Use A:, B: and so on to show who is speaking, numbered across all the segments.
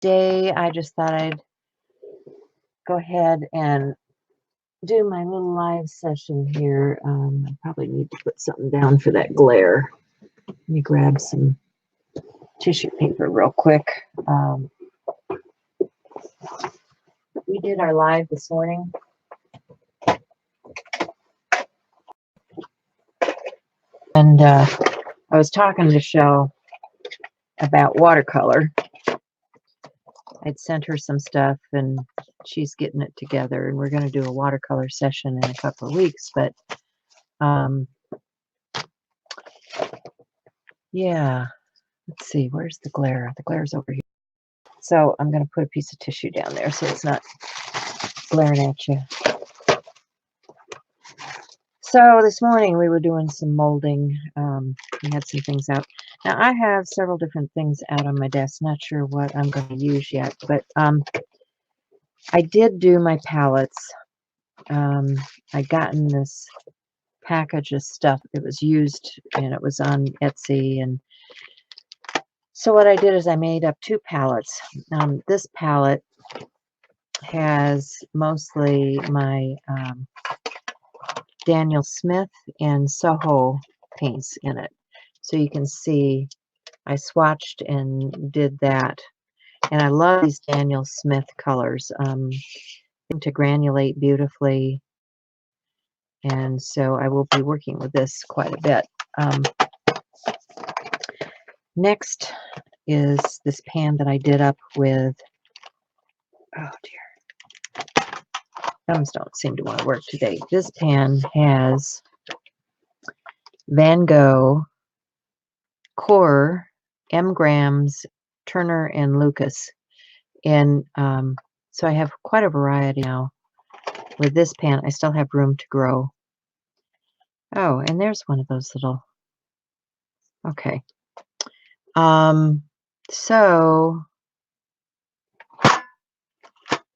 A: Day, I just thought I'd go ahead and do my little live session here. I probably need to put something down for that glare. Let me grab some tissue paper real quick. We did our live this morning. And I was talking to Shell about watercolor. I'd sent her some stuff and she's getting it together, and we're going to do a watercolor session in a couple of weeks. But yeah, let's see, where's the glare? The glare's over here. So I'm going to put a piece of tissue down there so it's not glaring at you. So this morning we were doing some molding. We had some things out. Now I have several different things out on my desk. Not sure what I'm going to use yet, but I did do my palettes. I gotten this package of stuff. It was used and it was on Etsy, and so what I did is I made up two palettes. This palette has mostly my Daniel Smith and Soho paints in it. So you can see I swatched and did that. And I love these Daniel Smith colors. To granulate beautifully. And so I will be working with this quite a bit. Next is this pan that I did up with, oh dear, thumbs don't seem to want to work today. This pan has Van Gogh, Core, M. Grams, Turner, and Lucas. And so I have quite a variety now. With this pan, I still have room to grow. Oh, and there's one of those little, okay. So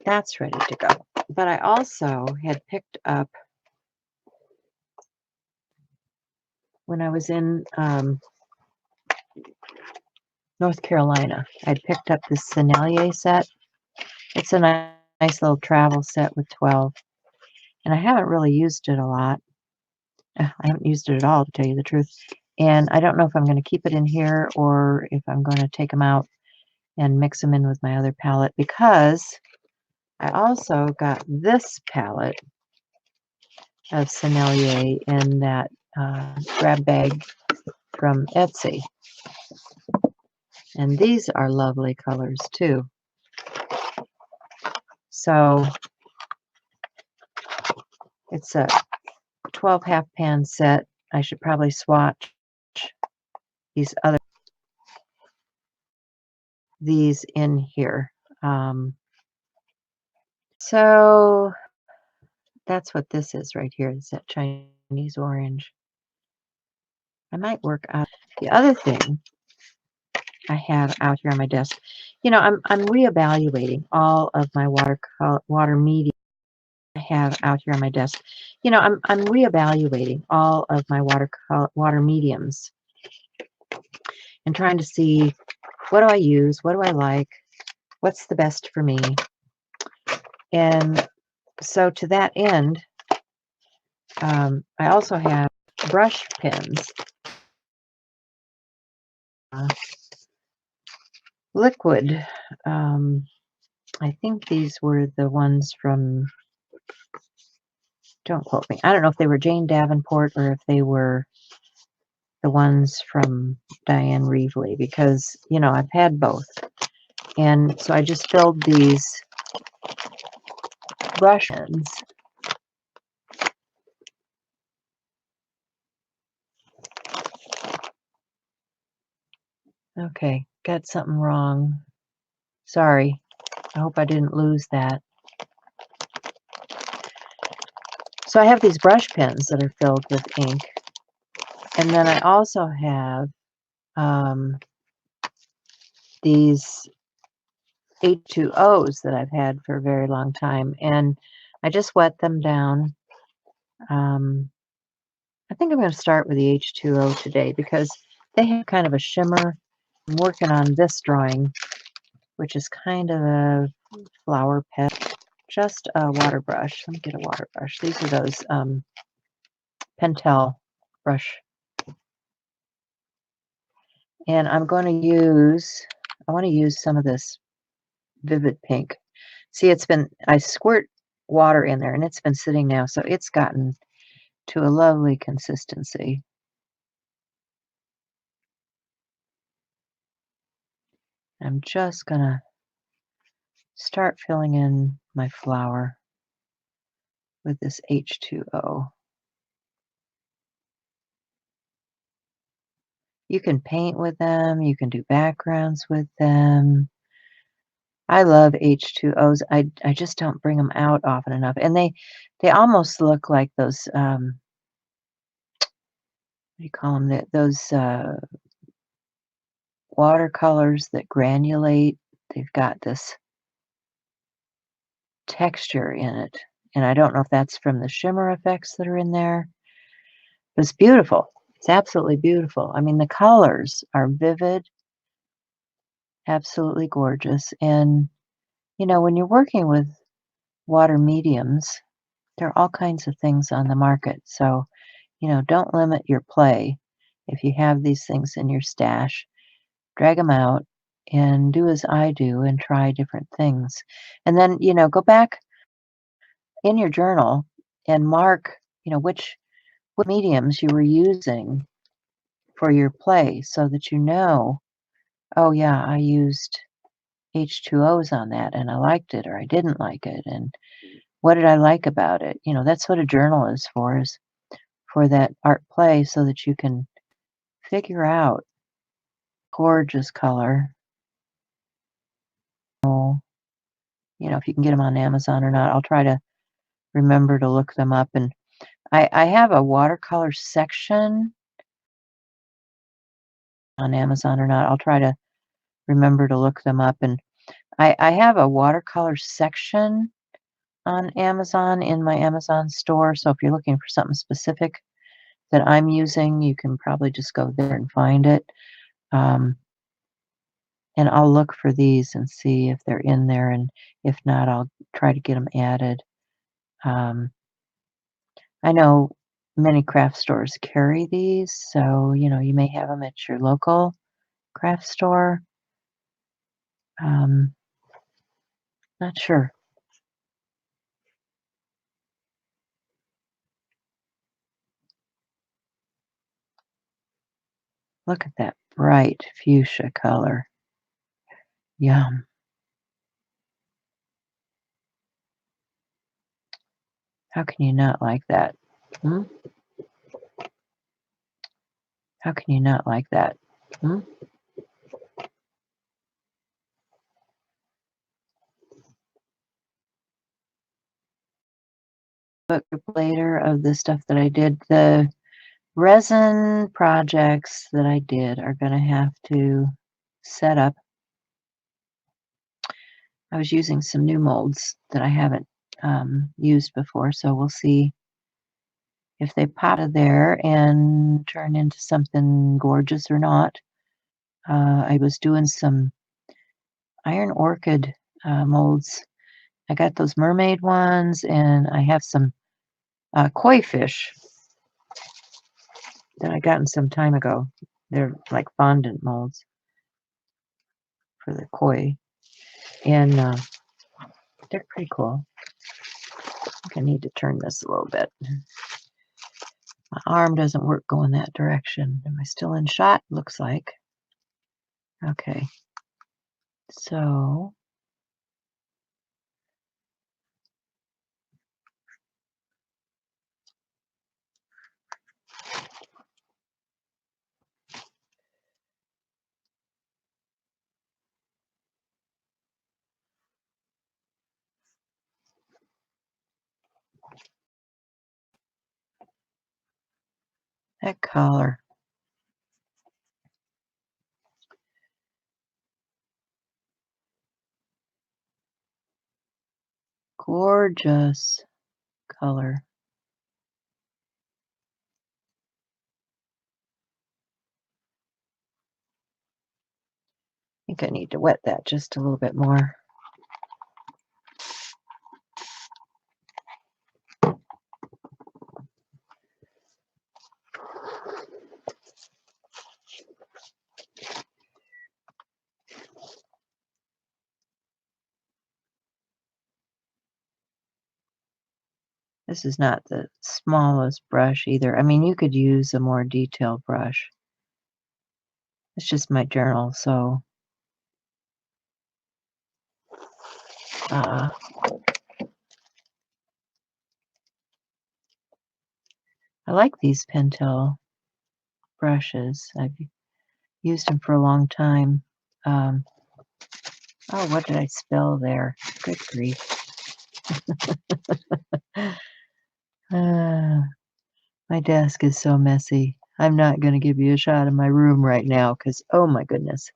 A: that's ready to go. But I also had picked up, when I was in North Carolina, I picked up this Sennelier set. It's a nice little travel set with 12. And I haven't really used it a lot. I haven't used it at all, to tell you the truth. And I don't know if I'm going to keep it in here or if I'm going to take them out and mix them in with my other palette, because I also got this palette of Sennelier in that grab bag from Etsy. And these are lovely colors too. So it's a 12 half pan set. I should probably swatch these in here. So that's what this is right here. It's that Chinese orange. I might work out. The other thing I have out here on my desk, you know, I'm reevaluating all of my water media I have out here on my desk. You know, I'm reevaluating all of my water mediums and trying to see, what do I use, what do I like, what's the best for me. And so to that end, I also have brush pens, liquid. I think these were the ones from, don't quote me, I don't know if they were Jane Davenport or if they were the ones from Diane Reevely, because, you know, I've had both. And so I just filled these brush pens. Okay, got something wrong. Sorry. I hope I didn't lose that. So I have these brush pens that are filled with ink. And then I also have these H2Os that I've had for a very long time. And I just wet them down. I think I'm going to start with the H2O today because they have kind of a shimmer. I'm working on this drawing which is kind of a flower pet. Just a water brush. Let me get a water brush. These are those Pentel brush. And I'm going to use, I want to use some of this vivid pink. See, I squirt water in there and it's been sitting now, so it's gotten to a lovely consistency. I'm just going to start filling in my flower with this H2O. You can paint with them, you can do backgrounds with them. I love H2Os. I just don't bring them out often enough. And they almost look like those what do you call them? Those watercolors that granulate. They've got this texture in it. And I don't know if that's from the shimmer effects that are in there. But it's beautiful. It's absolutely beautiful. I mean, the colors are vivid, absolutely gorgeous. And, you know, when you're working with water mediums, there are all kinds of things on the market. So, you know, don't limit your play. If you have these things in your stash, drag them out and do as I do and try different things. And then, you know, go back in your journal and mark, you know, what mediums you were using for your play so that you know, oh yeah, I used H2Os on that and I liked it or I didn't like it. And what did I like about it? You know, that's what a journal is for that art play so that you can figure out gorgeous color. Oh, you know, if you can get them on Amazon or not, I'll try to remember to look them up. And I have a watercolor section on Amazon or not. I'll try to remember to look them up. And I have a watercolor section on Amazon in my Amazon store. So if you're looking for something specific that I'm using, you can probably just go there and find it. And I'll look for these and see if they're in there. And if not, I'll try to get them added. Um, I know many craft stores carry these, so, you know, you may have them at your local craft store. Um, not sure. Look at that bright fuchsia color. Yum. How can you not like that? Hmm? How can you not like that? Hmm? Book later of the stuff that I did. The resin projects that I did are going to have to set up. I was using some new molds that I haven't used before, so we'll see if they pop out of there and turn into something gorgeous or not. I was doing some iron orchid molds. I got those mermaid ones, and I have some koi fish that I gotten some time ago. They're like fondant molds for the koi, and they're pretty cool. I think I need to turn this a little bit. My arm doesn't work going that direction. Am I still in shot? Looks like. Okay. So that color. Gorgeous color. think I need to wet that just a little bit more. This is not the smallest brush either. I mean, you could use a more detailed brush. It's just my journal, so uh, I like these Pentel brushes. I've used them for a long time. Oh, what did I spill there? Good grief. My desk is so messy. I'm not going to give you a shot of my room right now because, oh my goodness,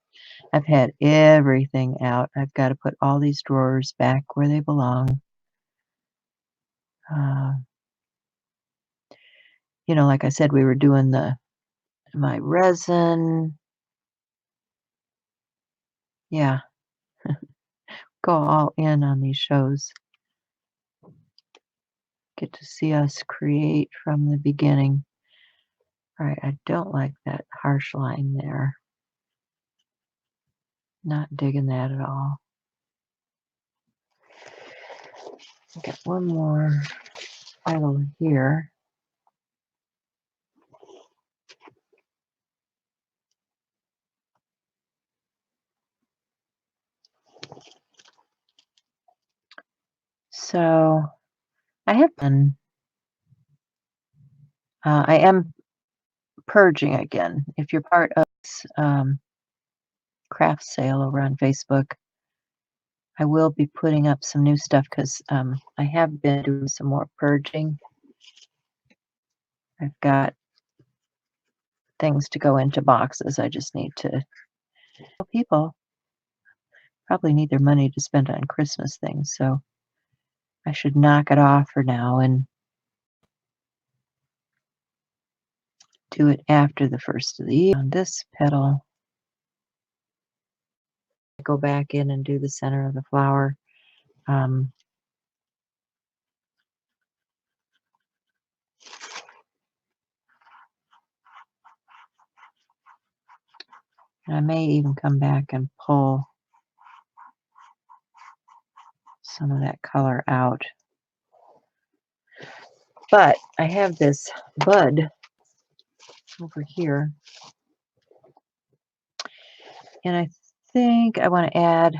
A: I've had everything out. I've got to put all these drawers back where they belong. Uh, like I said, we were doing my resin. Yeah, go all in on these shows. Get to see us create from the beginning. All right, I don't like that harsh line there. Not digging that at all. Got one more title here. So I have been, I am purging again. If you're part of this craft sale over on Facebook, I will be putting up some new stuff because I have been doing some more purging. I've got things to go into boxes. I just need to. People probably need their money to spend on Christmas things, so I should knock it off for now and do it after the first of the year. On this petal, go back in and do the center of the flower. I may even come back and pull some of that color out. But I have this bud over here, and I think I want to add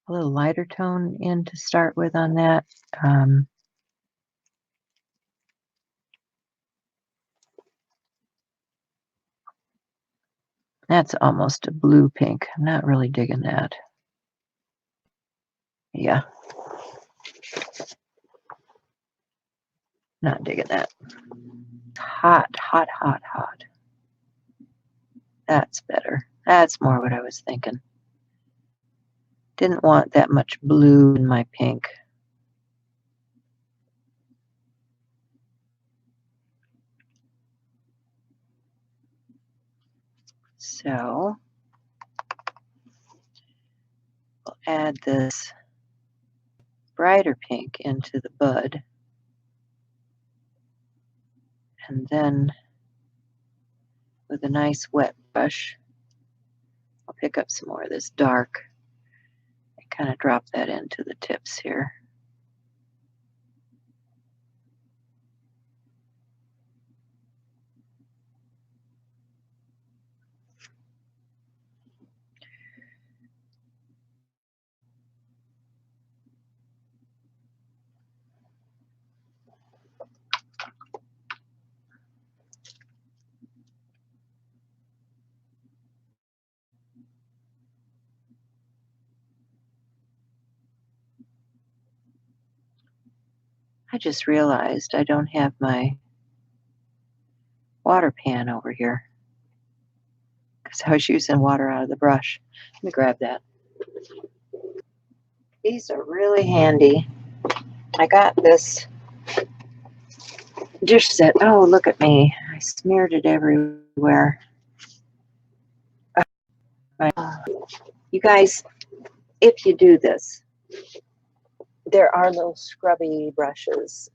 A: a little lighter tone in to start with on that. That's almost a blue pink. I'm not really digging that. Yeah. Not digging that. Hot, hot, hot, hot. That's better. That's more what I was thinking. Didn't want that much blue in my pink. So we'll add this brighter pink into the bud. And then with a nice wet brush, I'll pick up some more of this dark and kind of drop that into the tips here. I just realized I don't have my water pan over here because I was using water out of the brush. Let me grab that. These are really handy. I got this dish set. Oh, look at me. I smeared it everywhere. You guys, if you do this, there are little scrubby brushes.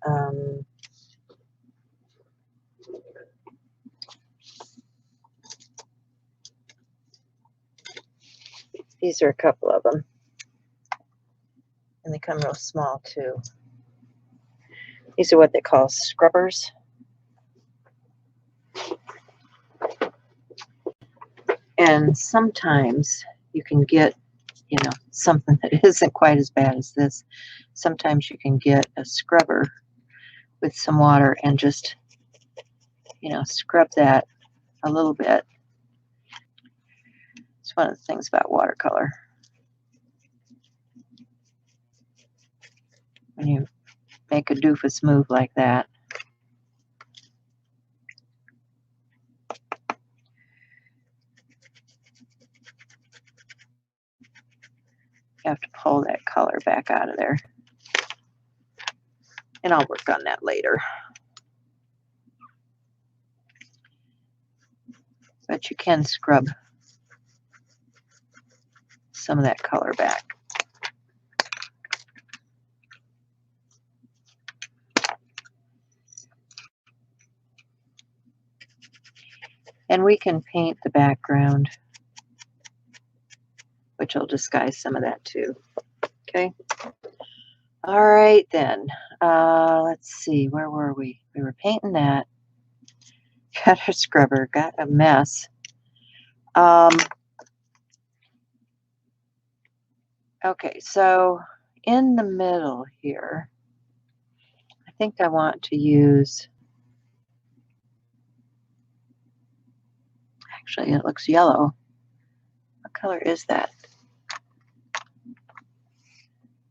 A: These are a couple of them. And they come real small too. These are what they call scrubbers. And sometimes you can get, you know, something that isn't quite as bad as this. Sometimes you can get a scrubber with some water and just, you know, scrub that a little bit. It's one of the things about watercolor. When you make a doofus move like that, you have to pull that color back out of there. And I'll work on that later. But you can scrub some of that color back. And we can paint the background, which will disguise some of that too. Okay. All right then. Let's see. Where were we? We were painting that. Got a scrubber. Got a mess. Okay. So in the middle here, I think I want to use. Actually, it looks yellow. What color is that?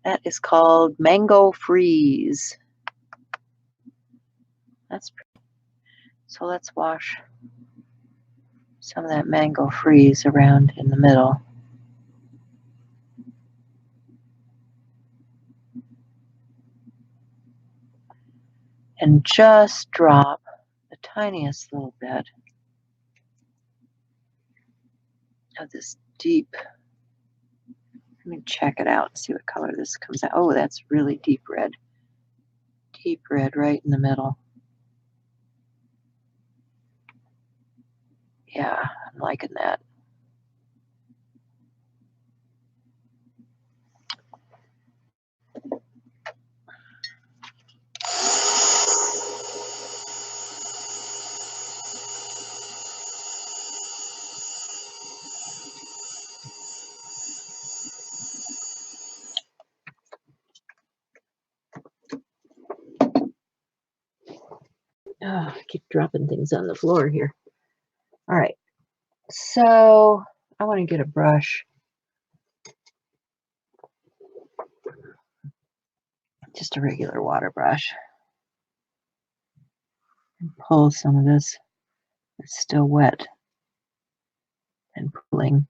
A: That is called Mango Freeze. That's pretty. So let's wash some of that Mango Freeze around in the middle. And just drop the tiniest little bit of this deep. Let me check it out and see what color this comes out. Oh, that's really deep red. Deep red right in the middle. Yeah, I'm liking that. Oh, I keep dropping things on the floor here. All right, so I want to get a brush. Just a regular water brush. And pull some of this. It's still wet and pulling.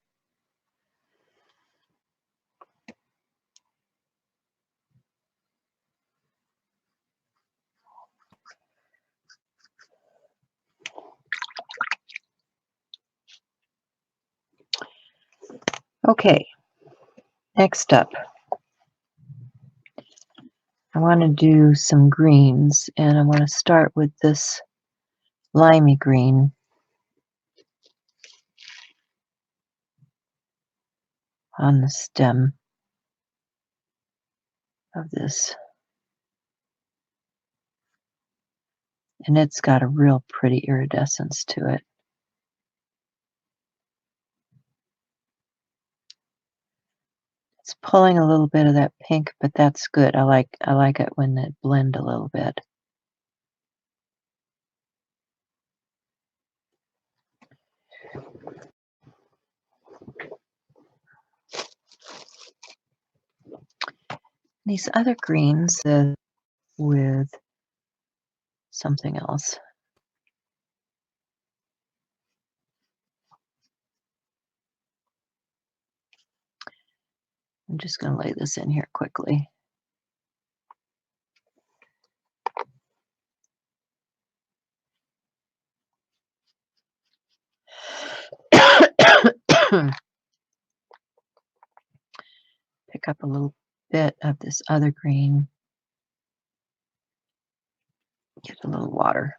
A: Okay, next up, I want to do some greens, and I want to start with this limey green. On the stem of this. And it's got a real pretty iridescence to it. It's pulling a little bit of that pink, but that's good. I like it when it blend a little bit. These other greens with something else. I'm just going to lay this in here quickly. pick up a little bit of this other green. Get a little water.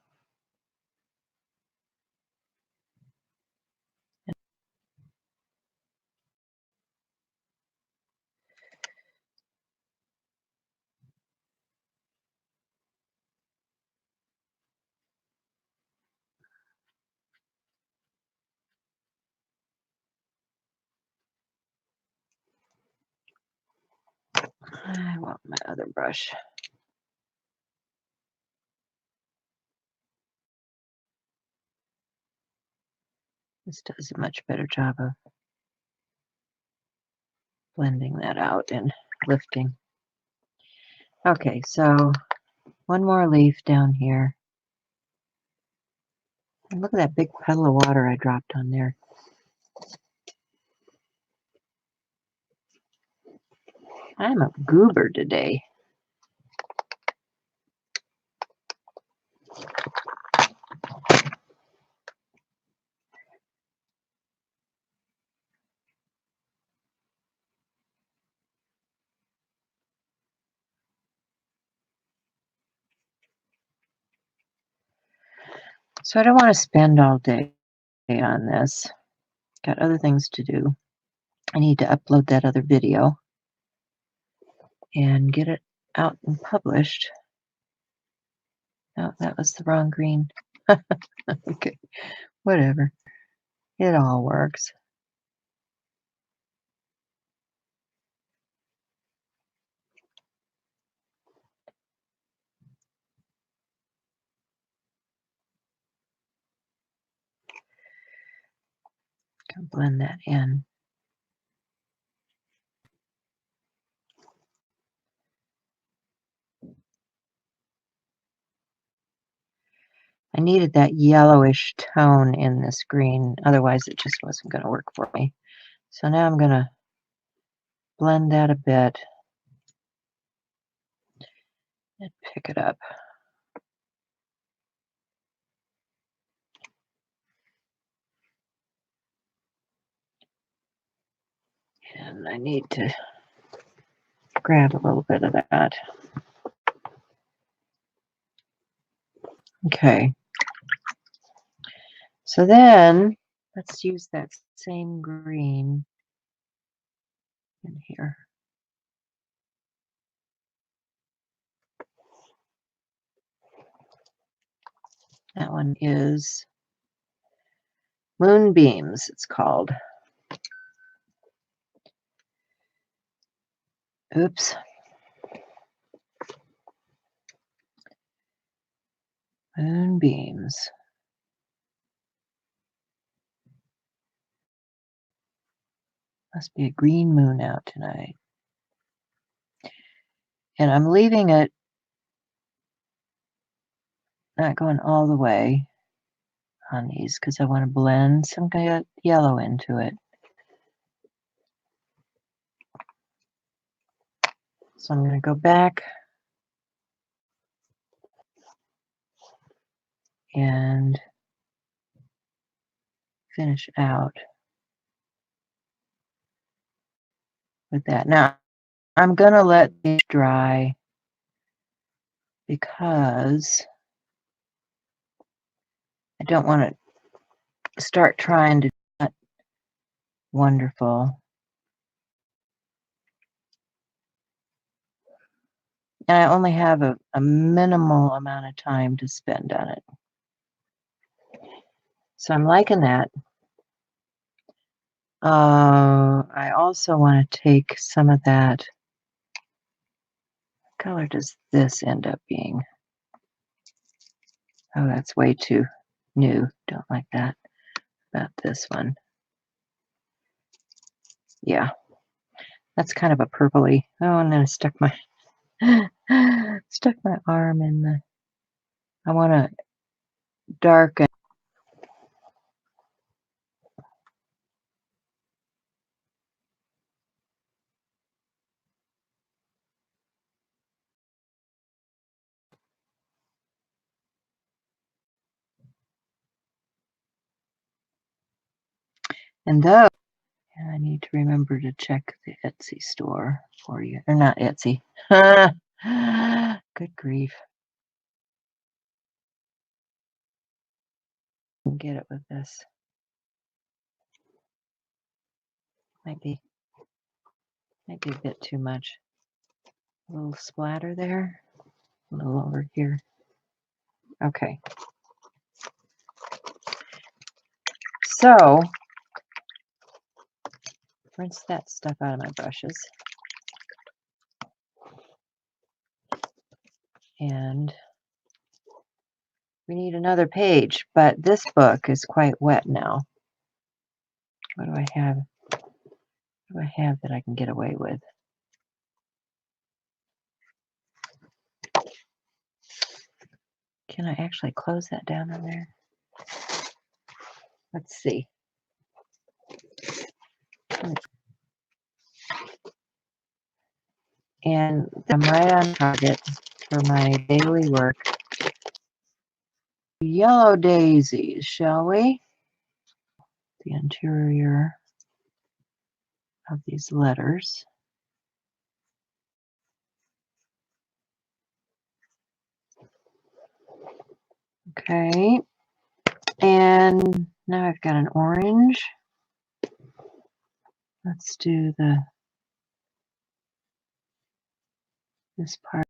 A: I want my other brush. This does a much better job of blending that out and lifting. Okay, so one more leaf down here. And look at that big puddle of water I dropped on there. I'm a goober today. So I don't want to spend all day on this. Got other things to do. I need to upload that other video and get it out and published. Oh, that was the wrong green. Okay, whatever. It all works. Can blend that in. I needed that yellowish tone in this green, otherwise it just wasn't going to work for me. So now I'm going to blend that a bit and pick it up. And I need to grab a little bit of that. Okay. So then let's use that same green in here. That one is Moonbeams, it's called. Oops. Moonbeams. Must be a green moon out tonight. And I'm leaving it not going all the way on these because I want to blend some kind of yellow into it. So I'm going to go back and finish out with that. Now, I'm going to let these dry because I don't want to start trying to do that wonderful. And I only have a minimal amount of time to spend on it. So I'm liking that. I also want to take some of that. What color does this end up being? Oh, that's way too new. Don't like that about this one. Yeah, that's kind of a purpley. Oh, and then I stuck my arm in the. I want to darken. And those And I need to remember to check the Etsy store for you. Or not Etsy. Good grief. Get it with this. Might be a bit too much. A little splatter there. A little over here. Okay. So, rinse that stuff out of my brushes. And we need another page, but this book is quite wet now. What do I have? What do I have that I can get away with? Can I actually close that down in there? Let's see. And I'm right on target for my daily work. Yellow daisies, shall we? The interior of these letters. Okay. And now I've got an orange. Let's do this part.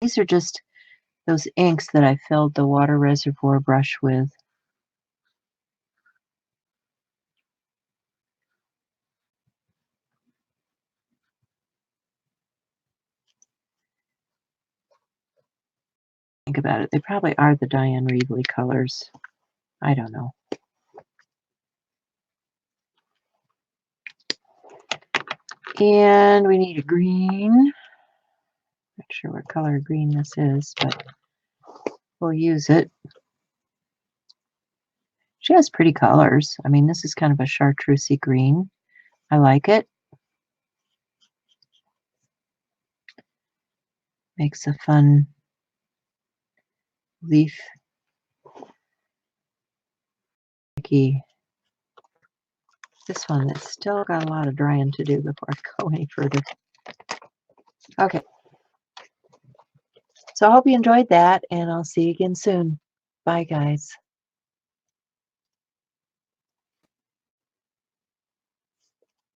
A: These are just those inks that I filled the water reservoir brush with. Think about it. They probably are the Diane Reedley colors. I don't know. And we need a green. Not sure what color green this is, but we'll use it. She has pretty colors. I mean, this is kind of a chartreusey green. I like it. Makes a fun leaf. This one has still got a lot of drying to do before I go any further. Okay. So I hope you enjoyed that, and I'll see you again soon. Bye, guys.